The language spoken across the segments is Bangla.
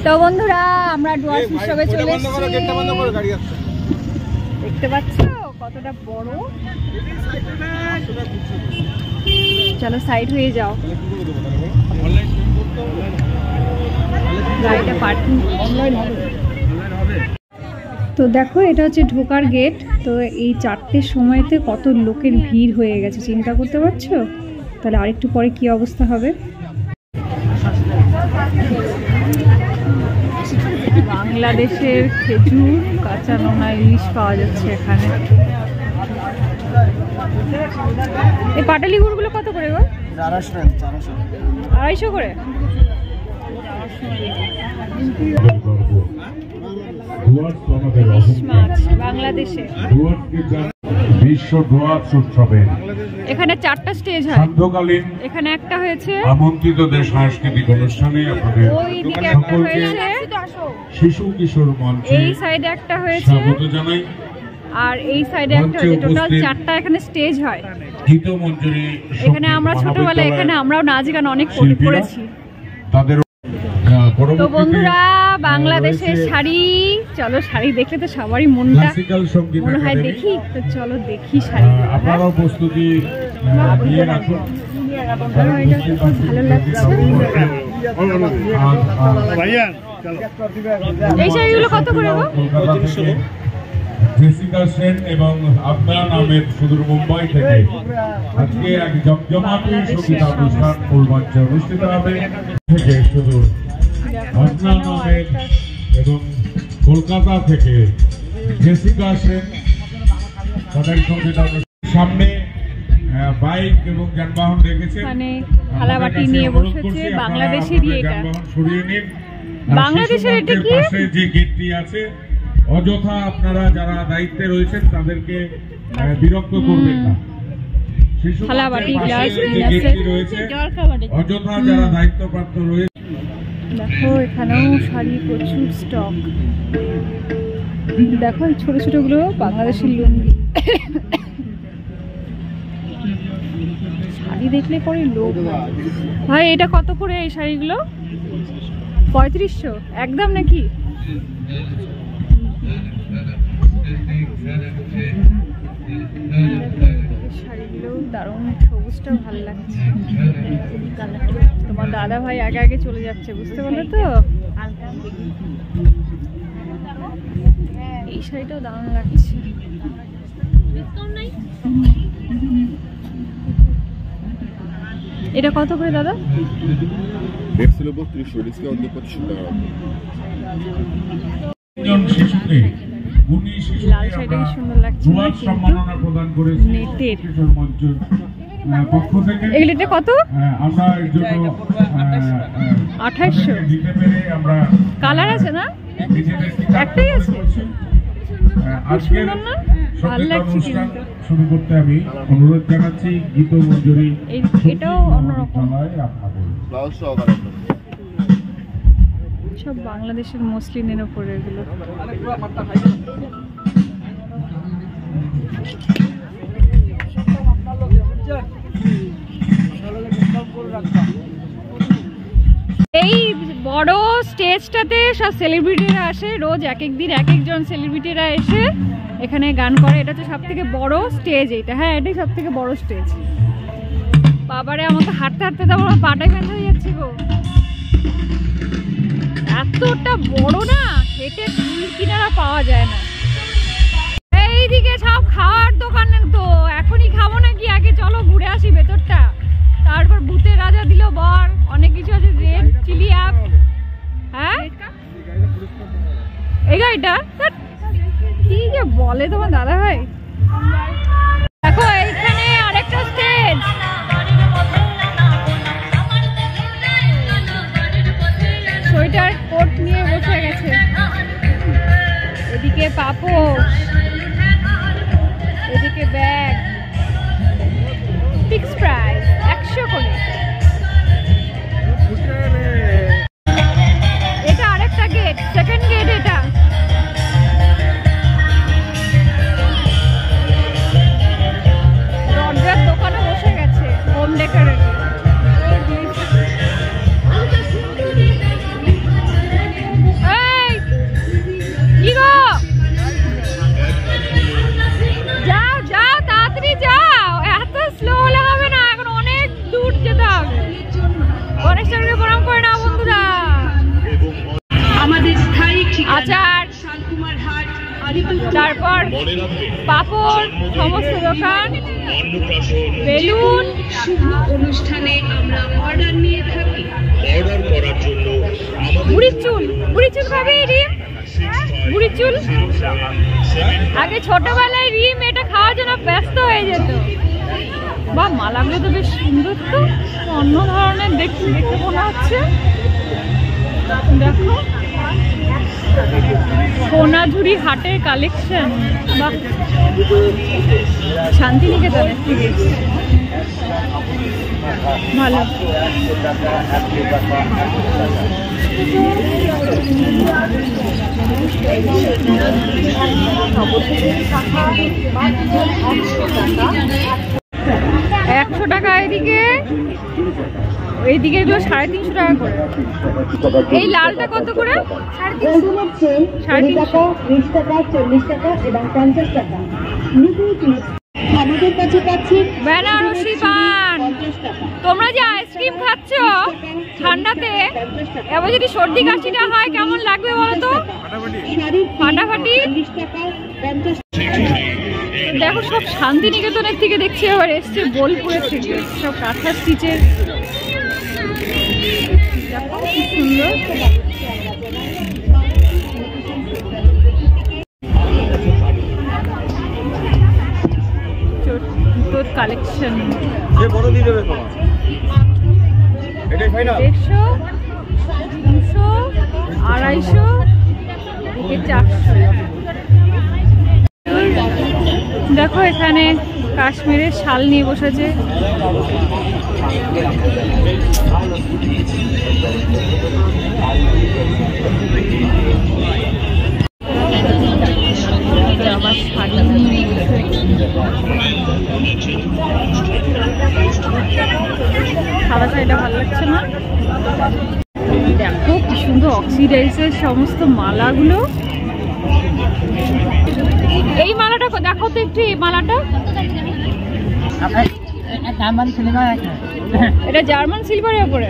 তো বন্ধুরা আমরা ডুয়ার্স উৎসবে চলে এসেছি। দেখতে পাচ্ছ কতটা বড়। চলো সাইড হয়ে যাও, গাড়িটা পার্কিং। তো দেখো এটা হচ্ছে ঢোকার গেট। তো এই 4টের সময়তে কত লোকের ভিড় হয়ে গেছে, চিন্তা করতে পারছো? তাহলে আরেকটু পরে কি অবস্থা হবে। বাংলাদেশের খেজুর, কাঁচা নোনা ইলিশ পাওয়া যাচ্ছে এখানে। এই পাটালি গুড়গুলো কত করে গো? 250 করে। বাংলাদেশে বিশ্ব ডুয়ার্স উৎসবে এখানে 4টা স্টেজ হয়। সান্ধ্যকালীন এখানে একটা হয়েছে আমন্ত্রিতদের সাংস্কৃতিক অনুষ্ঠানে আপনাদের ওইদিকে একটা হয়েছে, শিশু কিশোর মঞ্চে এই সাইডে একটা হয়েছে, স্বাগত জানাই। আর এই সাইডে একটা হয়েছে। টোটাল 4টা এখানে স্টেজ হয়। গীত মঞ্জুরি এখানে আমরা ছোটবেলায় এখানে আমরাও নাচ গান অনেক করেছি। তাদের তো বন্ধুরা বাংলাদেশের শাড়ি, চলো শাড়ি দেখলে তো সবারই মনটা মনে হয় দেখি। তো চলো দেখি শাড়ি। আপনারাও প্রস্তুতি নিয়ে রাখুন। ভালো লাগছে। এই শাড়িগুলো কত করে গো? জেসিকা সেন এবং আদনান আহমেদ সুদূর মুম্বাই থেকে আজকে এক জমজমাটি সঙ্গীতানুষ্ঠান মূলমঞ্চে অনুষ্ঠিত হবে। থেকে সুদূর আদনান আহমেদ এবং কলকাতা থেকে জেসিকা সেন তাদের সঙ্গীতানুষ্ঠান সামনে বাইক এবং যানবাহন রেখেছে। মানে থালাবাটি নিয়ে বসেছে। বাংলাদেশেরই এটা। সরিয়ে নিন। বাংলাদেশের এটা কি? পাশে যে গেটটি আছে, অযথা আপনারা যারা দায়িত্বে রয়েছেন তাদেরকে বিরক্ত করবেন না। থালাবাটি গ্লাস রয়েছে, অযথা যারা দায়িত্বপ্রাপ্ত রয়েছে। দেখো এখানেও শাড়ি প্রচুর স্টক। দেখো ছোট ছোট গুলো বাংলাদেশের লুঙ্গি। শাড়ি দেখলে পরে লোক। ভাই এটা কত করে এই শাড়িগুলো? 3500 একদম নাকি? শাড়িগুলো দারুণ, সবুজটাও ভালো লাগছে। তোমার দাদা ভাই আগে আগে চলে যাচ্ছে, বুঝতে পারলে তো? এই শাড়িটাও দারুণ লাগছে। এটা কত করে দাদা? লাল শাড়িটা কি সুন্দর লাগছে। নেটের এগুলিটা কত? 2800। কালার আছে না? একটাই আছে। ভালো লাগছে কিন্তু। শুরু করতে আমি অনুরোধ জানাচ্ছি গীত মঞ্জুরি। এটাও অন্যরকম, সব বাংলাদেশের মসলিনের উপরে এগুলো। এই বড় স্টেজটাতে সব সেলিব্রিটিরা আসে, রোজ এক এক দিন এক একজন সেলিব্রিটিরা এসে এখানে গান করে। এটা হচ্ছে সব থেকে বড় স্টেজ এইটা। হ্যাঁ এটাই সব থেকে বড় স্টেজ। বাবারে আমার তো হাঁটতে হাঁটতে তো আমার পাটায় ব্যথা হয়ে যাচ্ছে গো। এতটা বড় না, হেঁটে কুল কিনারা পাওয়া যায় না। এইদিকে সব খাওয়ার দোকান। তো এখনই খাবো নাকি? আগে চলো ঘুরে আসি ভেতরটা। তারপর ভূতের রাজা দিল বর, অনেক কিছু আছে। Red chilli app. হ্যাঁ এই গাড়িটা কি যে বলে তোমার দাদা ভাই। দেখো এইখানে আরেকটা স্টেজ। সোয়েটার কোট নিয়ে বসে গেছে। এদিকে পাপোশ, এদিকে ব্যাগ। ফিক্স প্রাইস 100 করে। এটা আরেকটা গেট, সেকেন্ড গেট এটা। দরজার দোকানে বসে গেছে হোম ডেকোরেটর। তারপর পাপড়, সমস্ত দোকান, বেলুন। অনুষ্ঠানে আমরা অর্ডার নিয়ে থাকি। অর্ডার করার জন্য বুড়ির চুল খাবে রিম, বুড়ির চুল। আগে ছোটবেলায় রিম এটা খাওয়ার জন্য ব্যস্ত হয়ে যেত। বা মালাগুলো তো বেশ সুন্দর, তো অন্য ধরনের দেখতে মনে হচ্ছে। দেখো সোনাঝুরি হাটের কালেকশন। বা শান্তিনিকেতনের থেকে ভালো। একশো টাকা এদিকে, এইদিকে এগুলো 350 টাকা করে। এই লালটা কত করে? 350, 20 টাকা, 40 টাকা এবং 50 টাকা। আমাদের কাছে পাচ্ছি বেনারসি পান। তোমরা যে আইসক্রিম খাচ্ছ ঠান্ডাতে, এবার যদি সর্দি কাশিটা হয় কেমন লাগবে বলো তো? ফাটাফাটি। দেখো সব শান্তিনিকেতনের থেকে দেখছি, এবার এসছে বোলপুরের থেকে, সব কাঁথা স্টিচের। দেখো কি সুন্দর। কালেকশন 150, 200, 250, 400। দেখো এখানে কাশ্মীরের শাল নিয়ে বসেছে। আমার শাড়ি সাদা শাড়িটা ভালো লাগছে না। দেখো কি সুন্দর অক্সিডাইজের সমস্ত মালাগুলো। এই মালাটা দেখো তো একটু, এই মালাটা। এটা জার্মান সিলভারের উপরে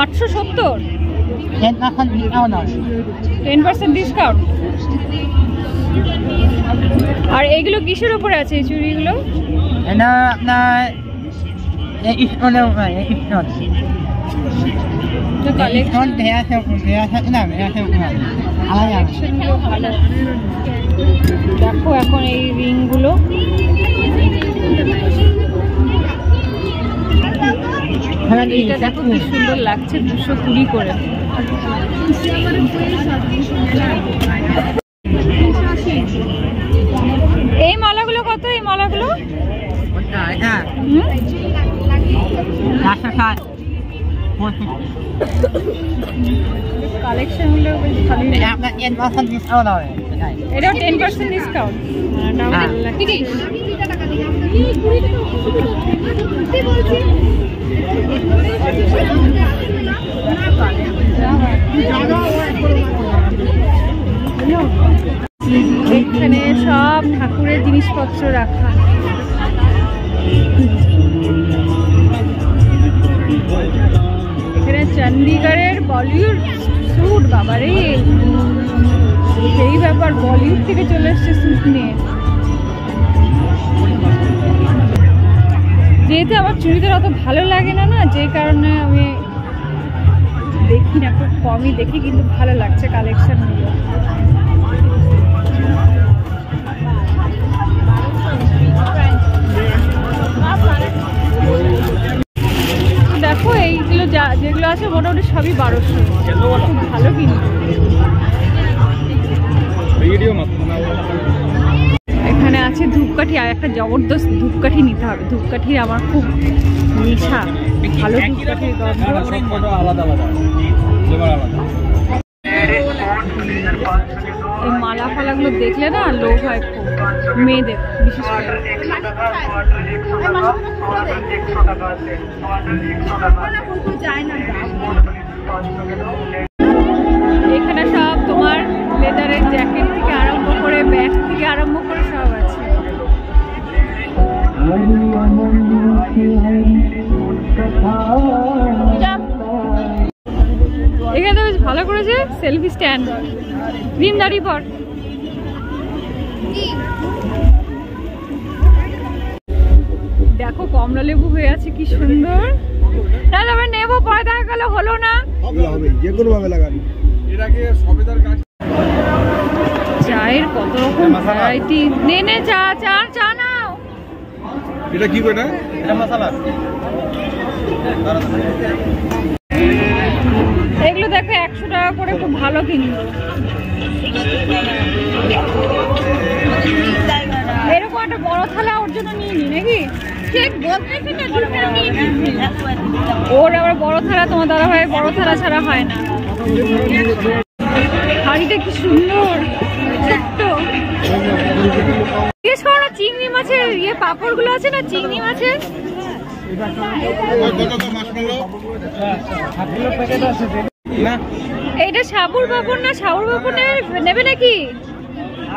870, 10% ডিসকাউন্ট। আর এইগুলো কিসের উপরে আছে এই চুড়িগুলো? দেখো এখন এই রিংগুলো এইটা দেখো কি সুন্দর লাগছে, 220 করে। এই মালাগুলো কত? এই মালাগুলো কালেকশন গুলো এটা 10% ডিসকাউন্ট। এখানে সব ঠাকুরের জিনিসপত্র রাখা। এখানে চণ্ডীগড়ের বলিউড স্যুট, বাবারে সেই ব্যাপার, বলিউড থেকে চলে এসছে স্যুট নিয়ে। যেহেতু আমার চুড়িদার অত ভালো লাগে না, যে কারণে আমি দেখি না, খুব কমই দেখি, কিন্তু ভালো লাগছে কালেকশনগুলো। দেখো এইগুলো যেগুলো আছে মোটামুটি সবই 1200, খুব ভালো কিন্তু। এখানে আছে ধূপকাঠি, আর একটা জবরদস্ত ধূপকাঠি নিতে হবে। ধূপকাঠির আমার খুব নেশা, ভালো ধূপকাঠির গন্ধ। এই মালা ফালাগুলো দেখলে না লোভ হয় খুব, মেয়েদের বিশেষ করে। এখানে সব তোমার লেদারের জ্যাকেট থেকে আরম্ভ করে, ব্যাগ থেকে আরম্ভ করে সব আছে। এখানে তো বেশ ভালো করেছে সেলফি স্ট্যান্ড। রিম দাঁড়িয়ে পর। দেখো কমলা লেবু হয়ে আছে কি সুন্দর। তাহলে আমরা নেবো, পরে দেখা গেল হলো না। চায়ের কত রকম ভ্যারাইটি। নে চা চা চা নাও। এটা কি বেটা? এটা মশলা। এগুলো দেখো 100 টাকা করে, খুব ভালো কিনবো। এরকম একটা বড় থালা ওর জন্য নিয়ে নি নাকি? ঠিক বলতেছি না, ওর আবার বড় থালা, তোমার দাদা ভাই বড় থালা ছাড়া হয় না। হাড়িটা কি সুন্দর ছোট্ট। জিজ্ঞেস করো না চিংড়ি মাছের ইয়ে পাপড় গুলো আছে না, চিংড়ি মাছের। এইটা সাবুর পাপড় না? সাবুর পাপড় নেবে নাকি?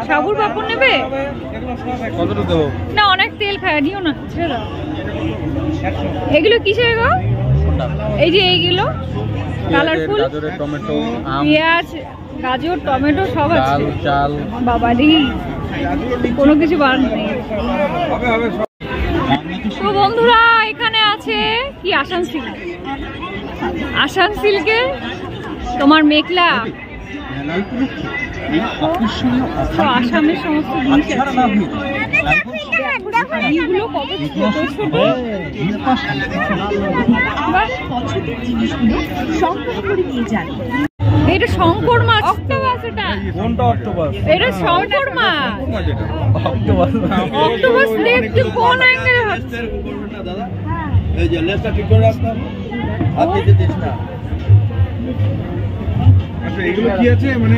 সাবুর পাপড় নেবে না? অনেক তেল খায়, নিও না, ছেড়ে দাও। এগুলো কিসের গো? এই যে এইগুলো কালারফুল পেঁয়াজ, গাজর, টমেটো সব আছে। বাবা রে, কোনো কিছু বাদ নেই। তো বন্ধুরা এখানে আছে কি আসান সিল্ক। আসান সিল্কে তোমার মেঘলা আসামের সমস্ত জিনিস আছে। এইগুলো কত ছোট ছোট। এটা শঙ্কর মাছ। অক্টোপাস। এটা কোনটা অক্টোপাস? এটা শঙ্কর মাছ। অক্টোপাস দেখতে কোন অ্যাঙ্গেলে হচ্ছে দাদা? এই যে লেজটা ঠিক করে রাখতে হবে, হাত দিতে দিস না। আচ্ছা এগুলো কি আছে মানে?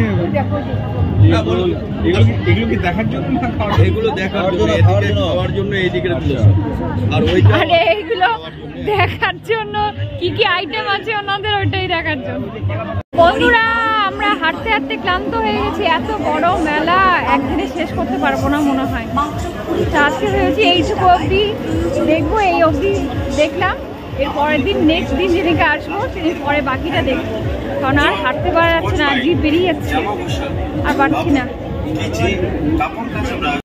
এগুলো কি দেখার জন্য না খাওয়ার? এগুলো দেখার জন্য, খাওয়ার জন্য এইদিকে আর ওইটা। আরে এইগুলো দেখার জন্য, কি কি আইটেম আছে ওনাদের ওইটাই দেখার জন্য। বন্ধুরা আমরা হাঁটতে হাঁটতে ক্লান্ত হয়ে গেছি। এত বড় মেলা একদিনে শেষ করতে পারবো না মনে হয়। আজকে ভেবেছি এইটুকু অবধি দেখবো, এই অবধি দেখলাম। এর পরের দিন নেক্সট দিন যেদিকে আসবো সেদিন পরে বাকিটা দেখবো, কারণ আর হাঁটতে পারা যাচ্ছে না, জিভ বেরিয়ে যাচ্ছে, আর পারছি না।